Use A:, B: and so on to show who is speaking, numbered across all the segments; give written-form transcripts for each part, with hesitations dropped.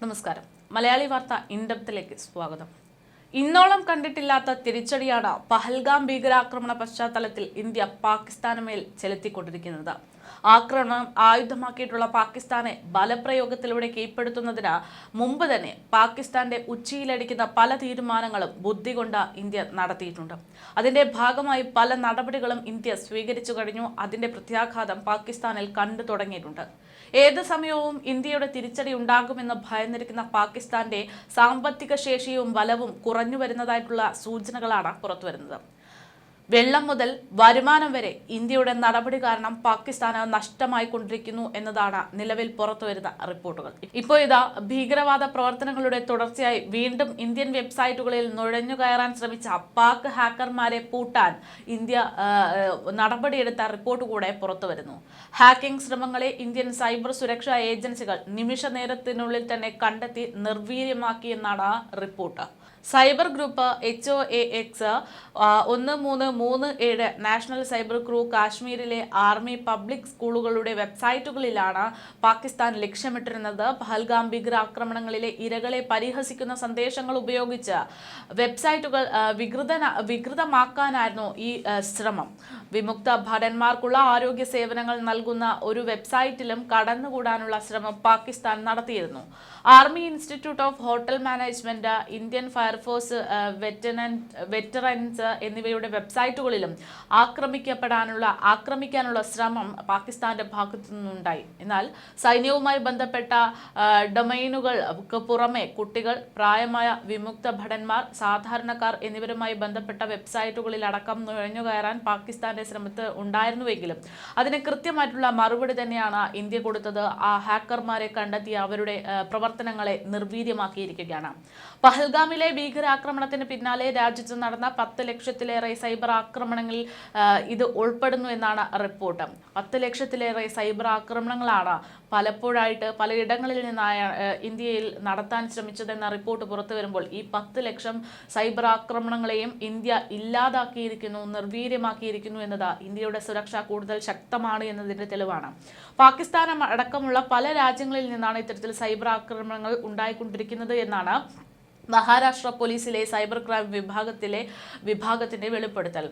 A: നമസ്കാരം. മലയാളി വാർത്ത ഇൻഡെപ്തിലേക്ക് സ്വാഗതം. ഇന്നോളം കണ്ടിട്ടില്ലാത്ത തിരിച്ചടിയാണ് പഹൽഗാം ഭീകരാക്രമണ പശ്ചാത്തലത്തിൽ ഇന്ത്യ പാകിസ്ഥാന് മേൽ ചെലുത്തിക്കൊണ്ടിരിക്കുന്നത്. ആക്രമണം ആയുധമാക്കിയിട്ടുള്ള പാകിസ്ഥാനെ ബലപ്രയോഗത്തിലൂടെ കീഴ്പ്പെടുത്തുന്നതിന് മുമ്പ് തന്നെ പാകിസ്ഥാന്റെ ഉച്ചിയിലടിക്കുന്ന പല തീരുമാനങ്ങളും ബുദ്ധി കൊണ്ട് ഇന്ത്യ നടത്തിയിട്ടുണ്ട്. അതിന്റെ ഭാഗമായി പല നടപടികളും ഇന്ത്യ സ്വീകരിച്ചു കഴിഞ്ഞു. അതിന്റെ പ്രത്യാഘാതം പാകിസ്ഥാനിൽ കണ്ടു തുടങ്ങിയിട്ടുണ്ട്. ഏത് സമയവും ഇന്ത്യയുടെ തിരിച്ചടി ഉണ്ടാകുമെന്ന് ഭയന്നിരിക്കുന്ന പാകിസ്ഥാന്റെ സാമ്പത്തിക ശേഷിയും ബലവും കുറഞ്ഞു വരുന്നതായിട്ടുള്ള സൂചനകളാണ് പുറത്തുവരുന്നത്. വെള്ളം മുതൽ വരുമാനം വരെ ഇന്ത്യയുടെ നടപടി കാരണം പാകിസ്ഥാന് നഷ്ടമായിക്കൊണ്ടിരിക്കുന്നു എന്നതാണ് നിലവിൽ പുറത്തുവരുന്ന റിപ്പോർട്ടുകൾ. ഇപ്പോൾ ഇതാ ഭീകരവാദ പ്രവർത്തനങ്ങളുടെ തുടർച്ചയായി വീണ്ടും ഇന്ത്യൻ വെബ്സൈറ്റുകളിൽ നുഴഞ്ഞു കയറാൻ ശ്രമിച്ച പാക് ഹാക്കർമാരെ പൂട്ടാൻ ഇന്ത്യ നടപടിയെടുത്ത റിപ്പോർട്ട് കൂടെ പുറത്തുവരുന്നു. ഹാക്കിംഗ് ശ്രമങ്ങളെ ഇന്ത്യൻ സൈബർ സുരക്ഷാ ഏജൻസികൾ നിമിഷ നേരത്തിനുള്ളിൽ തന്നെ കണ്ടെത്തി നിർവീര്യമാക്കിയെന്നാണ് report. Cyber group HOAX 1337 national cyber crew കാശ്മീരിലെ ആർമി പബ്ലിക് സ്കൂളുകളുടെ വെബ്സൈറ്റുകളിലാണ് പാകിസ്ഥാൻ ലക്ഷ്യമിട്ടിരുന്നത്. പഹൽഗാം ഭീകരാക്രമണങ്ങളിലെ ഇരകളെ പരിഹസിക്കുന്ന സന്ദേശങ്ങൾ ഉപയോഗിച്ച് വെബ്സൈറ്റുകൾ വികൃതമാക്കാനായിരുന്നു ഈ ശ്രമം. വിമുക്ത ഭടന്മാർക്കുള്ള ആരോഗ്യ സേവനങ്ങൾ നൽകുന്ന ഒരു വെബ്സൈറ്റിലും കടന്നുകൂടാനുള്ള ശ്രമം പാകിസ്ഥാൻ നടത്തിയിരുന്നു. Army institute of hotel management, Indian fire force veterans എന്നിവയുടെ വെബ്സൈറ്റുകളിലും ആക്രമിക്കാനുള്ള ശ്രമം പാകിസ്ഥാന്റെ ഭാഗത്തു നിന്നുണ്ടായി. എന്നാൽ സൈന്യവുമായി ബന്ധപ്പെട്ട ഡൊമൈനുകൾക്ക് പുറമെ കുട്ടികൾ, പ്രായമായ വിമുക്ത ഭടന്മാർ, സാധാരണക്കാർ എന്നിവരുമായി ബന്ധപ്പെട്ട വെബ്സൈറ്റുകളിലടക്കം നുഴഞ്ഞുകയറാൻ പാകിസ്ഥാന്റെ ശ്രമത്ത് ഉണ്ടായിരുന്നുവെങ്കിലും അതിന് കൃത്യമായിട്ടുള്ള മറുപടി തന്നെയാണ് ഇന്ത്യ കൊടുത്തത്. ആ ഹാക്കർമാരെ കണ്ടെത്തി അവരുടെ പ്രവർത്തനങ്ങളെ നിർവീര്യമാക്കിയിരിക്കുകയാണ്. പഹൽഗാമിലെ ഭീകരാക്രമണത്തിന് പിന്നാലെ രാജ്യത്ത് നടന്ന 10 ലക്ഷത്തിലേറെ സൈബർ ആക്രമണങ്ങളിൽ ഇത് ഉൾപ്പെടുന്നു എന്നാണ് റിപ്പോർട്ട്. 10 ലക്ഷത്തിലേറെ സൈബർ ആക്രമണങ്ങളാണ് പലപ്പോഴായിട്ട് പലയിടങ്ങളിൽ നിന്നായ ഇന്ത്യയിൽ നടത്താൻ ശ്രമിച്ചതെന്ന റിപ്പോർട്ട് പുറത്തു വരുമ്പോൾ ഈ 10 ലക്ഷം സൈബർ ആക്രമണങ്ങളെയും ഇന്ത്യ ഇല്ലാതാക്കിയിരിക്കുന്നു, നിർവീര്യമാക്കിയിരിക്കുന്നു എന്നത് ഇന്ത്യയുടെ സുരക്ഷ കൂടുതൽ ശക്തമാണ് എന്നതിന്റെ തെളിവാണ്. പാകിസ്ഥാൻ അടക്കമുള്ള പല രാജ്യങ്ങളിൽ നിന്നാണ് ഇത്തരത്തിൽ സൈബർ ആക്രമണങ്ങൾ ഉണ്ടായിക്കൊണ്ടിരിക്കുന്നത് എന്നാണ് മഹാരാഷ്ട്ര പോലീസിലെ സൈബർ ക്രൈം വിഭാഗത്തിന്റെ വെളിപ്പെടുത്തൽ.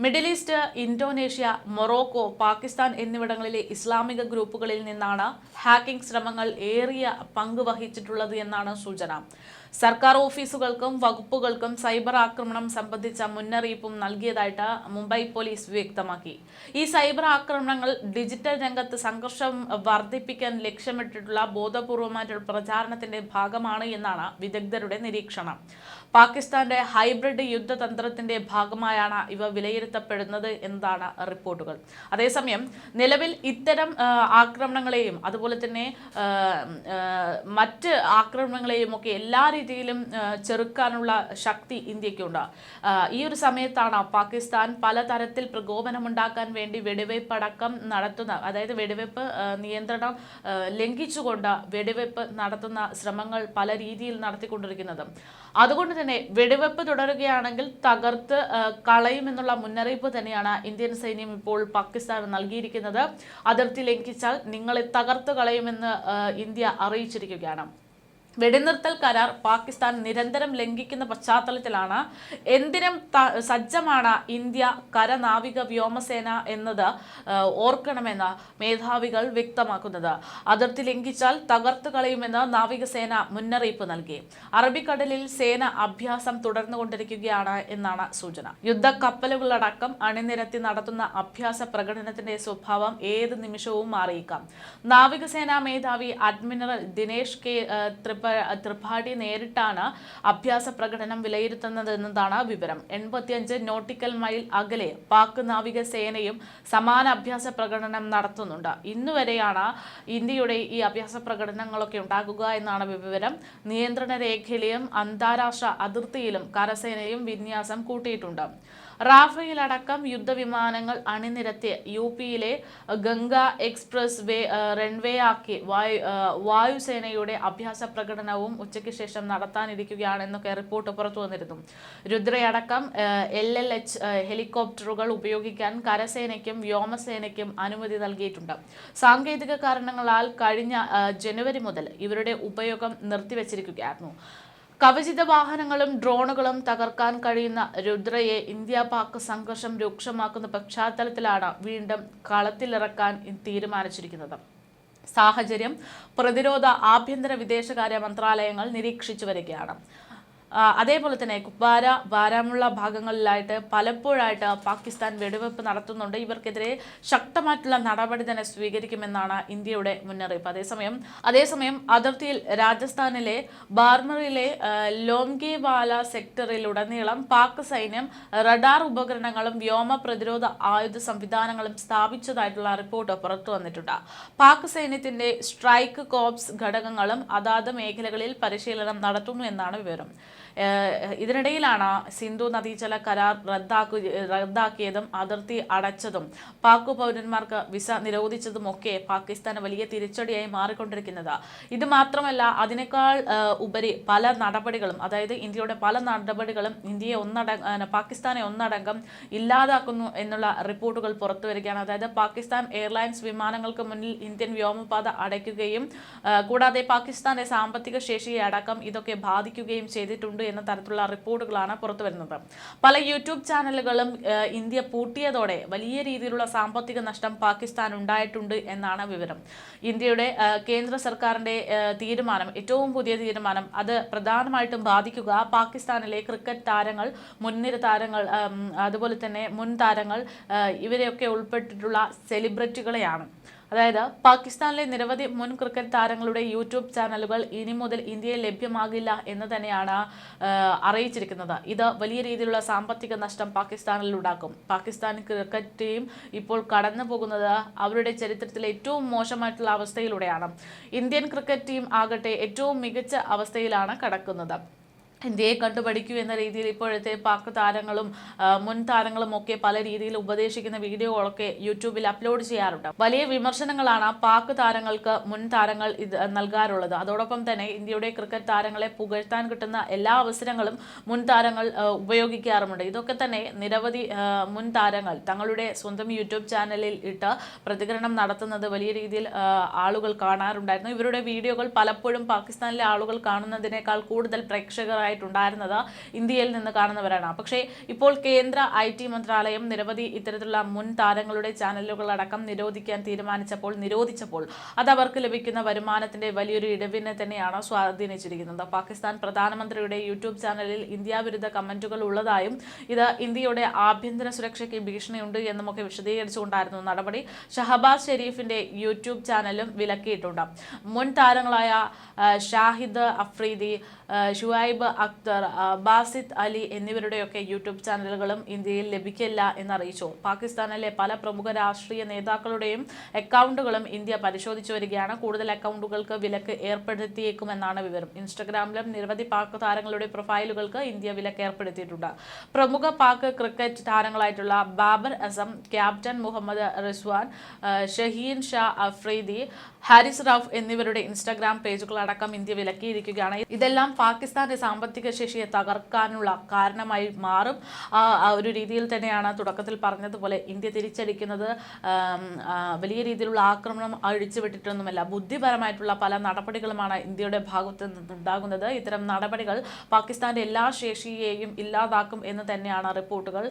A: Middle east, Indonesia, Morocco, Pakistan എന്നിവിടങ്ങളിലെ ഇസ്ലാമിക ഗ്രൂപ്പുകളിൽ നിന്നാണ് ഹാക്കിംഗ് ശ്രമങ്ങൾ ഏറിയ പങ്ക് വഹിച്ചിട്ടുള്ളത് എന്നാണ് സൂചന. സർക്കാർ ഓഫീസുകൾക്കും വകുപ്പുകൾക്കും സൈബർ ആക്രമണം സംബന്ധിച്ച മുന്നറിയിപ്പും നൽകിയതായിട്ട് മുംബൈ പോലീസ് വ്യക്തമാക്കി. ഈ സൈബർ ആക്രമണങ്ങൾ ഡിജിറ്റൽ രംഗത്ത് സംഘർഷം വർദ്ധിപ്പിക്കാൻ ലക്ഷ്യമിട്ടിട്ടുള്ള ബോധപൂർവമായിട്ടുള്ള പ്രചാരണത്തിന്റെ ഭാഗമാണ് എന്നാണ് വിദഗ്ധരുടെ നിരീക്ഷണം. പാകിസ്ഥാന്റെ ഹൈബ്രിഡ് യുദ്ധതന്ത്രത്തിന്റെ ഭാഗമായാണ് ഇവ വിലയിരുത്തപ്പെടുന്നത് എന്നതാണ് റിപ്പോർട്ടുകൾ. അതേസമയം നിലവിൽ ഇത്തരം ആക്രമണങ്ങളെയും അതുപോലെ തന്നെ മറ്റ് ആക്രമണങ്ങളെയും ഒക്കെ എല്ലാ രീതിയിലും ചെറുക്കാനുള്ള ശക്തി ഇന്ത്യക്കുണ്ട്. ഈ ഒരു സമയത്താണ് പാകിസ്ഥാൻ പലതരത്തിൽ പ്രകോപനമുണ്ടാക്കാൻ വേണ്ടി വെടിവയ്പ് അടക്കം നടത്തുന്ന, അതായത് വെടിവയ്പ് നിയന്ത്രണം ലംഘിച്ചുകൊണ്ട് വെടിവയ്പ് നടത്തുന്ന ശ്രമങ്ങൾ പല രീതിയിൽ നടത്തിക്കൊണ്ടിരിക്കുന്നത്. അതുകൊണ്ട് തന്നെ വെടിവെപ്പ് തുടരുകയാണെങ്കിൽ തകർത്ത് കളയുമെന്നുള്ള മുന്നറിയിപ്പ് തന്നെയാണ് ഇന്ത്യൻ സൈന്യം ഇപ്പോൾ പാകിസ്ഥാന് നൽകിയിരിക്കുന്നത്. അതിർത്തി ലംഘിച്ചാൽ നിങ്ങളെ തകർത്ത് കളയുമെന്ന് ഇന്ത്യ അറിയിച്ചിരിക്കുകയാണ്. വെടിനിർത്തൽ കരാർ പാകിസ്ഥാൻ നിരന്തരം ലംഘിക്കുന്ന പശ്ചാത്തലത്തിലാണ് എന്തിനും സജ്ജമാണ് ഇന്ത്യ കരനാവിക വ്യോമസേന എന്നത് ഓർക്കണമെന്ന് മേധാവികൾ വ്യക്തമാക്കുന്നത്. അതിർത്തി ലംഘിച്ചാൽ തകർത്തു കളയുമെന്ന് നാവികസേന മുന്നറിയിപ്പ് നൽകി. അറബിക്കടലിൽ സേന അഭ്യാസം തുടർന്നുകൊണ്ടിരിക്കുകയാണ് എന്നാണ് സൂചന. യുദ്ധക്കപ്പലുകളടക്കം അണിനിരത്തി നടത്തുന്ന അഭ്യാസ പ്രകടനത്തിന്റെ സ്വഭാവം ഏത് നിമിഷവും മാറിയേക്കാം. നാവികസേനാ മേധാവി അഡ്മിറൽ ദിനേശ് കെ ത്രിപാഠി നേരിട്ടാണ് അഭ്യാസ പ്രകടനം വിലയിരുത്തുന്നത് എന്നതാണ് വിവരം. 85 നോട്ടിക്കൽ മൈൽ അകലെ പാക് നാവികസേനയും സമാന അഭ്യാസ പ്രകടനം നടത്തുന്നുണ്ട്. ഇന്നുവരെയാണ് ഇന്ത്യയുടെ ഈ അഭ്യാസ പ്രകടനങ്ങളൊക്കെ ഉണ്ടാകുക എന്നാണ് വിവരം. നിയന്ത്രണ രേഖയിലും അന്താരാഷ്ട്ര അതിർത്തിയിലും കരസേനയും വിന്യാസം കൂട്ടിയിട്ടുണ്ട്. റാഫേൽ അടക്കം യുദ്ധവിമാനങ്ങൾ അണിനിരത്തിയ യുപിയിലെ ഗംഗ എക്സ്പ്രസ് വേ റൺവേ ആക്കി വായുസേനയുടെ അഭ്യാസ പ്രകടനവും ഉച്ചയ്ക്ക് ശേഷം നടത്താനിരിക്കുകയാണെന്നൊക്കെ റിപ്പോർട്ട് പുറത്തു വന്നിരുന്നു. രുദ്രയടക്കം LLH ഹെലികോപ്റ്ററുകൾ ഉപയോഗിക്കാൻ കരസേനയ്ക്കും വ്യോമസേനയ്ക്കും അനുമതി നൽകിയിട്ടുണ്ട്. സാങ്കേതിക കാരണങ്ങളാൽ കഴിഞ്ഞ ജനുവരി മുതൽ ഇവരുടെ ഉപയോഗം നിർത്തിവച്ചിരിക്കുകയായിരുന്നു. കവചിത വാഹനങ്ങളും ഡ്രോണുകളും തകർക്കാൻ കഴിയുന്ന രുദ്രയെ ഇന്ത്യ പാക് സംഘർഷം രൂക്ഷമാക്കുന്ന പശ്ചാത്തലത്തിലാണ് വീണ്ടും കളത്തിലിറക്കാൻ തീരുമാനിച്ചിരിക്കുന്നത്. സാഹചര്യം പ്രതിരോധ, ആഭ്യന്തര, വിദേശകാര്യ മന്ത്രാലയങ്ങൾ നിരീക്ഷിച്ചു വരികയാണ്. അതേപോലെ തന്നെ കുപ്വാര, ബാരാമുള്ള ഭാഗങ്ങളിലായിട്ട് പലപ്പോഴായിട്ട് പാകിസ്ഥാൻ വെടിവെപ്പ് നടത്തുന്നുണ്ട്. ഇവർക്കെതിരെ ശക്തമായിട്ടുള്ള നടപടി തന്നെ സ്വീകരിക്കുമെന്നാണ് ഇന്ത്യയുടെ മുന്നറിയിപ്പ്. അതേസമയം അതിർത്തിയിൽ രാജസ്ഥാനിലെ ബാർമറിലെ ലോംഗേവാല സെക്ടറിലുടനീളം പാക് സൈന്യം റഡാർ ഉപകരണങ്ങളും വ്യോമ പ്രതിരോധ ആയുധ സംവിധാനങ്ങളും സ്ഥാപിച്ചതായിട്ടുള്ള റിപ്പോർട്ട് പുറത്തു വന്നിട്ടുണ്ട്. പാക് സൈന്യത്തിന്റെ സ്ട്രൈക്ക് കോപ്സ് ഘടകങ്ങളും അതാത് മേഖലകളിൽ പരിശീലനം നടത്തുന്നു എന്നാണ് വിവരം. ഇതിനിടയിലാണ് സിന്ധു നദീജല കരാർ റദ്ദാക്കിയതും അതിർത്തി അടച്ചതും പാക് പൗരന്മാർക്ക് വിസ നിരോധിച്ചതുമൊക്കെ പാകിസ്ഥാന് വലിയ തിരിച്ചടിയായി മാറിക്കൊണ്ടിരിക്കുന്നത്. ഇത് മാത്രമല്ല, അതിനേക്കാൾ ഉപരി പല നടപടികളും, അതായത് ഇന്ത്യയുടെ പല നടപടികളും പാകിസ്ഥാനെ ഒന്നടങ്കം ഇല്ലാതാക്കുന്നു എന്നുള്ള റിപ്പോർട്ടുകൾ പുറത്തു വരികയാണ്. അതായത് പാകിസ്ഥാൻ എയർലൈൻസ് വിമാനങ്ങൾക്ക് മുന്നിൽ ഇന്ത്യൻ വ്യോമപാത അടയ്ക്കുകയും കൂടാതെ പാകിസ്ഥാന്റെ സാമ്പത്തിക ശേഷിയെ അടക്കം ഇതൊക്കെ ബാധിക്കുകയും ചെയ്തിട്ടുണ്ട് എന്ന തരത്തിലുള്ള റിപ്പോർട്ടുകളാണ് പുറത്തു വരുന്നത്. പല യൂട്യൂബ് ചാനലുകളും ഇന്ത്യ പൂട്ടിയതോടെ വലിയ രീതിയിലുള്ള സാമ്പത്തിക നഷ്ടം പാകിസ്ഥാൻ ഉണ്ടായിട്ടുണ്ട് എന്നാണ് വിവരം. ഇന്ത്യയുടെ കേന്ദ്ര സർക്കാരിന്റെ തീരുമാനം, ഏറ്റവും പുതിയ തീരുമാനം, അത് പ്രധാനമായിട്ടും ബാധിക്കുക പാകിസ്ഥാനിലെ ക്രിക്കറ്റ് താരങ്ങൾ, മുൻനിര താരങ്ങൾ, അതുപോലെ തന്നെ മുൻ താരങ്ങൾ, ഇവരെയൊക്കെ ഉൾപ്പെട്ടിട്ടുള്ള സെലിബ്രിറ്റികളെയാണ്. അതായത് പാകിസ്ഥാനിലെ നിരവധി മുൻ ക്രിക്കറ്റ് താരങ്ങളുടെ യൂട്യൂബ് ചാനലുകൾ ഇനി മുതൽ ഇന്ത്യയിൽ ലഭ്യമാകില്ല എന്ന് തന്നെയാണ് അറിയിച്ചിരിക്കുന്നത്. ഇത് വലിയ രീതിയിലുള്ള സാമ്പത്തിക നഷ്ടം പാകിസ്ഥാനിൽ ഉണ്ടാക്കും. പാകിസ്ഥാൻ ക്രിക്കറ്റ് ടീം ഇപ്പോൾ കടന്നു പോകുന്നത് അവരുടെ ചരിത്രത്തിലെ ഏറ്റവും മോശമായിട്ടുള്ള അവസ്ഥയിലൂടെയാണ്. ഇന്ത്യൻ ക്രിക്കറ്റ് ടീം ആകട്ടെ ഏറ്റവും മികച്ച അവസ്ഥയിലാണ് കടക്കുന്നത്. ഇന്ത്യയെ കണ്ടുപഠിക്കൂ എന്ന രീതിയിൽ ഇപ്പോഴത്തെ പാക് താരങ്ങളും മുൻ താരങ്ങളും ഒക്കെ പല രീതിയിൽ ഉപദേശിക്കുന്ന വീഡിയോകളൊക്കെ യൂട്യൂബിൽ അപ്ലോഡ് ചെയ്യാറുണ്ട്. വലിയ വിമർശനങ്ങളാണ് പാക് താരങ്ങൾക്ക് മുൻ താരങ്ങൾ ഇത് നൽകാറുള്ളത്. അതോടൊപ്പം തന്നെ ഇന്ത്യയുടെ ക്രിക്കറ്റ് താരങ്ങളെ പുകഴ്ത്താൻ കിട്ടുന്ന എല്ലാ അവസരങ്ങളും മുൻ താരങ്ങൾ ഉപയോഗിക്കാറുമുണ്ട്. ഇതൊക്കെ തന്നെ നിരവധി മുൻ താരങ്ങൾ തങ്ങളുടെ സ്വന്തം യൂട്യൂബ് ചാനലിൽ ഇട്ട് പ്രതികരണം നടത്തുന്നത് വലിയ രീതിയിൽ ആളുകൾ കാണാറുണ്ടായിരുന്നു. ഇവരുടെ വീഡിയോകൾ പലപ്പോഴും പാകിസ്ഥാനിലെ ആളുകൾ കാണുന്നതിനേക്കാൾ കൂടുതൽ പ്രേക്ഷകരായി ണ്ടായിരുന്നത് ഇന്ത്യയിൽ നിന്ന് കാണുന്നവരാണ്. പക്ഷേ ഇപ്പോൾ കേന്ദ്ര IT മന്ത്രാലയം നിരവധി ഇത്തരത്തിലുള്ള മുൻ താരങ്ങളുടെ ചാനലുകളടക്കം നിരോധിച്ചപ്പോൾ അത് അവർക്ക് ലഭിക്കുന്ന വരുമാനത്തിന്റെ വലിയൊരു ഇടിവിനെ തന്നെയാണ് സ്വാധീനിച്ചിരിക്കുന്നത്. പാകിസ്ഥാൻ പ്രധാനമന്ത്രിയുടെ യൂട്യൂബ് ചാനലിൽ ഇന്ത്യ വിരുദ്ധ കമന്റുകൾ ഉള്ളതായും ഇത് ഇന്ത്യയുടെ ആഭ്യന്തര സുരക്ഷയ്ക്ക് ഭീഷണിയുണ്ട് എന്നുമൊക്കെ വിശദീകരിച്ചുകൊണ്ടായിരുന്നു നടപടി. ഷഹബാസ് ഷെരീഫിന്റെ യൂട്യൂബ് ചാനലും വിലക്കിയിട്ടുണ്ട്. മുൻ താരങ്ങളായ ഷാഹിദ് അഫ്രീദി, ഷുഐബ് അക്തർ, ബാസിത് അലി എന്നിവരുടെയൊക്കെ യൂട്യൂബ് ചാനലുകളും ഇന്ത്യയിൽ ലഭിക്കില്ല എന്നറിയിച്ചു. പാകിസ്ഥാനിലെ പല പ്രമുഖ രാഷ്ട്രീയ നേതാക്കളുടെയും അക്കൗണ്ടുകളും ഇന്ത്യ പരിശോധിച്ചു വരികയാണ്. കൂടുതൽ അക്കൗണ്ടുകൾക്ക് വിലക്ക് ഏർപ്പെടുത്തിയേക്കുമെന്നാണ് വിവരം. ഇൻസ്റ്റഗ്രാമിലും നിരവധി പാക് താരങ്ങളുടെ പ്രൊഫൈലുകൾക്ക് ഇന്ത്യ വിലക്ക് ഏർപ്പെടുത്തിയിട്ടുണ്ട്. പ്രമുഖ പാക് ക്രിക്കറ്റ് താരങ്ങളായിട്ടുള്ള ബാബർ അസം, ക്യാപ്റ്റൻ മുഹമ്മദ് റിസ്വാൻ, ഷഹീൻ ഷാ അഫ്രീദി, ഹാരിസ് റൌഫ് എന്നിവരുടെ ഇൻസ്റ്റഗ്രാം പേജുകളടക്കം ഇന്ത്യ വിലക്കിയിരിക്കുകയാണ്. ഇതെല്ലാം പാകിസ്ഥാന്റെ സാമ്പത്തിക ശേഷിയെ തകർക്കാനുള്ള കാരണമായി മാറും. ആ ഒരു രീതിയിൽ തന്നെയാണ് തുടക്കത്തിൽ പറഞ്ഞതുപോലെ ഇന്ത്യ തിരിച്ചടിക്കുന്നത് വലിയ രീതിയിലുള്ള ആക്രമണം അഴിച്ചുവിട്ടിട്ടൊന്നുമല്ല. ബുദ്ധിപരമായിട്ടുള്ള പല നടപടികളുമാണ് ഇന്ത്യയുടെ ഭാഗത്ത് നിന്നുണ്ടാകുന്നത്. ഇത്തരം നടപടികൾ പാകിസ്ഥാന്റെ എല്ലാ ശേഷിയെയും ഇല്ലാതാക്കും എന്ന് തന്നെയാണ് റിപ്പോർട്ടുകൾ.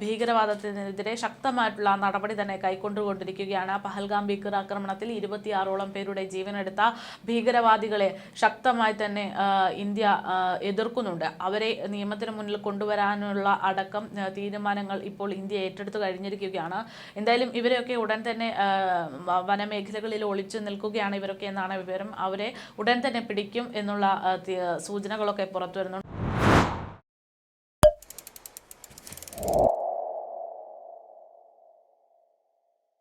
A: ഭീകരവാദത്തിനെതിരെ ശക്തമായിട്ടുള്ള നടപടി തന്നെ കൈക്കൊണ്ടുകൊണ്ടിരിക്കുകയാണ്. പഹൽഗാം ഭീകരാക്രമണത്തിൽ 26ഓളം പേരുടെ ജീവനെടുത്ത ഭീകരവാദികളെ ശക്തമായി തന്നെ ഇന്ത്യ എതിർക്കുന്നുണ്ട്. അവരെ നിയമത്തിന് മുന്നിൽ കൊണ്ടുവരാനുള്ള അടക്കം തീരുമാനങ്ങൾ ഇപ്പോൾ ഇന്ത്യ ഏറ്റെടുത്തു കഴിഞ്ഞിരിക്കുകയാണ്. എന്തായാലും ഇവരെയൊക്കെ ഉടൻ തന്നെ വനമേഖലകളിൽ ഒളിച്ചു നിൽക്കുകയാണ് ഇവരൊക്കെ എന്നാണ് വിവരം. അവരെ ഉടൻ തന്നെ പിടിക്കും എന്നുള്ള സൂചനകളൊക്കെ പുറത്തു വരുന്നുണ്ട്.